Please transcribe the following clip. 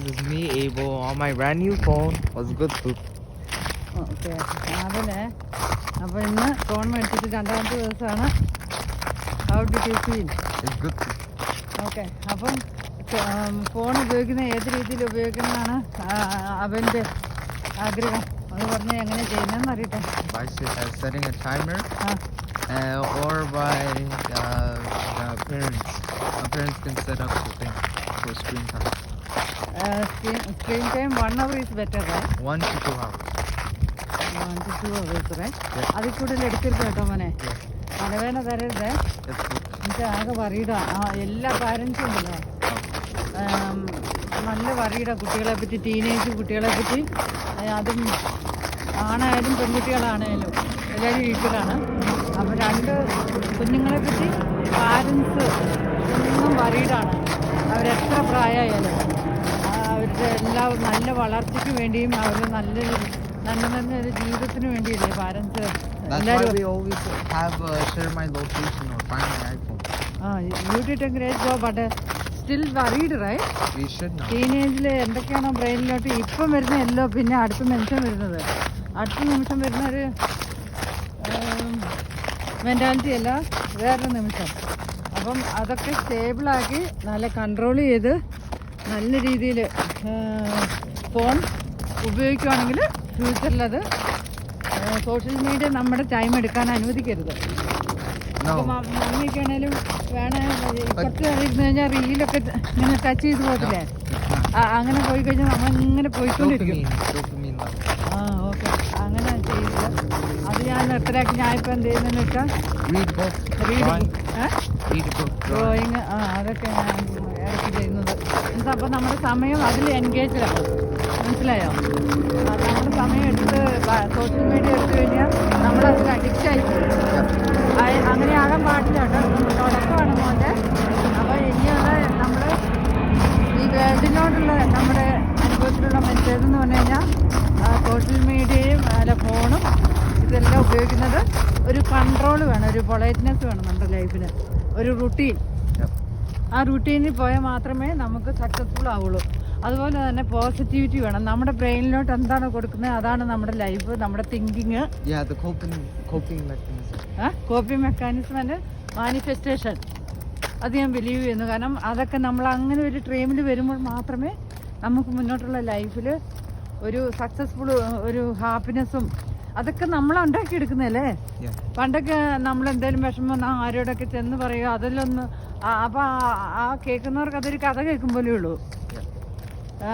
it's me, Abel, on my brand new phone. What's good, Poop? Okay അതിന് അപ്പോൾ ഇന്ന് phone മേടിച്ചിട്ട് രണ്ടാമത്തെ ദിവസമാണ്. How did you feel? It's good. Okay അപ്പം ഫോൺ ഉപയോഗിക്കുന്ന ഏത് രീതിയിൽ ഉപയോഗിക്കണമെന്നാണ് അവൻ്റെ ആഗ്രഹം. അത് പറഞ്ഞ് എങ്ങനെ ചെയ്യുന്നതെന്ന് അറിയട്ടെ. By setting a timer or by parents. Parents can set up the thing for screen time. Screen time 1 hour is better, right? 1 to 2 hours. 1 to 2 hours, right? Yes. അതിൽ കൂടുതൽ എടുക്കരുത് കേട്ടോ മോനെ. Yes. തലവേദന തരരുത്. That's good. എനിക്ക് ആകെ വറീഡാ. എല്ലാ പാരൻസും ഉണ്ടല്ലോ നല്ല വറീഡാ കുട്ടികളെ പറ്റി, ടീനേജ് കുട്ടികളെ പറ്റി. അതും ആണായാലും പെൺകുട്ടികളാണേലും എല്ലാവരും ഈക്വലാണ്. അപ്പോൾ രണ്ട് കുഞ്ഞുങ്ങളെ പറ്റി പാരൻസ് ഒന്നും വറീഡാണ്. അവരെത്ര പ്രായമായാലും അവരുടെ എല്ലാവരും നല്ല വളർച്ചയ്ക്ക് വേണ്ടിയും അവർ നല്ലൊരു ജീവിതത്തിന് വേണ്ടിയല്ലേ parents That's why we always have share my location or find my iPhone. You did a great job, but still worried, right? We should not. ടീനേജിൽ എന്തൊക്കെയാണോ ബ്രെയിനിലോട്ട് ഇപ്പം വരുന്ന എല്ലോ പിന്നെ അടുത്ത നിമിഷം വരുന്നത്. അടുത്ത നിമിഷം വരുന്നൊരു മെൻറ്റാലിറ്റി അല്ല, വേറൊരു നിമിഷം. അപ്പം അതൊക്കെ സ്റ്റേബിളാക്കി നല്ല കൺട്രോൾ ചെയ്ത് നല്ല രീതിയിൽ ഫോൺ ഉപയോഗിക്കുകയാണെങ്കിൽ ഫ്യൂച്ചറിലത് സോഷ്യൽ മീഡിയ നമ്മുടെ ടൈം എടുക്കാൻ അനുവദിക്കരുത്. അപ്പം മമ്മിയൊക്കെ ആണെങ്കിലും വേണേ കുറച്ച് ഇരുന്ന് കഴിഞ്ഞാൽ റീലൊക്കെ ഇങ്ങനെ ടച്ച് ചെയ്ത് പോകത്തില്ലേ, അങ്ങനെ പോയി കഴിഞ്ഞാൽ നമ്മളിങ്ങനെ പോയിക്കൊണ്ടിരിക്കും. ഓക്കെ, അങ്ങനെ ചെയ്യില്ല. അത് ഞാൻ നിർത്തലാക്കി. ഞാൻ ഇപ്പം എന്ത് ചെയ്യുന്നതെന്ന് വെച്ചാൽ ഡ്രോയിങ് അതൊക്കെ ഞാൻ ഇടയ്ക്ക് ചെയ്യുന്നത്. എന്നിട്ട് അപ്പം നമ്മുടെ സമയം അതിൽ എൻഗേജ്ഡാണ്. മനസ്സിലായോ? നമ്മുടെ സമയം എടുത്ത് സോഷ്യൽ മീഡിയ എടുത്തു കഴിഞ്ഞാൽ നമ്മളതിൽ അഡിക്റ്റായി പോകും. അങ്ങനെ ആകാൻ പാടില്ല കേട്ടോ. തുടക്കമാണ് മോൻ്റെ. അപ്പോൾ ഇനിയുള്ള നമ്മൾ ഈ വേൾഡിനോടുള്ള നമ്മുടെ അനുഭവത്തിലുള്ള മെസ്സേജ് എന്ന് പറഞ്ഞു കഴിഞ്ഞാൽ സോഷ്യൽ മീഡിയയും ഫോണും ഇതെല്ലാം ഉപയോഗിക്കുന്നത് ഒരു കൺട്രോൾ വേണം, ഒരു പൊളൈറ്റ്നെസ് വേണം നമ്മുടെ ലൈഫിന്, ഒരു റുട്ടീൻ. ആ റുട്ടീനിൽ പോയാൽ മാത്രമേ നമുക്ക് സക്സസ്ഫുൾ ആവുള്ളൂ. അതുപോലെ തന്നെ പോസിറ്റിവിറ്റി വേണം. നമ്മുടെ ബ്രെയിനിലോട്ട് എന്താണ് കൊടുക്കുന്നത് അതാണ് നമ്മുടെ ലൈഫ്, നമ്മുടെ thinking. Coping mechanism and manifestation. അത് ഞാൻ ബിലീവ് ചെയ്യുന്നു. കാരണം അതൊക്കെ നമ്മൾ അങ്ങനെ ഒരു ട്രെയിമിൽ വരുമ്പോൾ മാത്രമേ നമുക്ക് മുന്നോട്ടുള്ള ലൈഫിൽ ഒരു സക്സസ്ഫുൾ, ഒരു ഹാപ്പിനെസ്സും അതൊക്കെ നമ്മൾ ഉണ്ടാക്കിയെടുക്കുന്നതല്ലേ. പണ്ടൊക്കെ നമ്മളെന്തെങ്കിലും വിഷമം ആരോടൊക്കെ ചെന്ന് പറയുക, അതിലൊന്ന് അപ്പോൾ ആ കേൾക്കുന്നവർക്ക് അതൊരു കഥ കേൾക്കും പോലെ ഉള്ളൂ.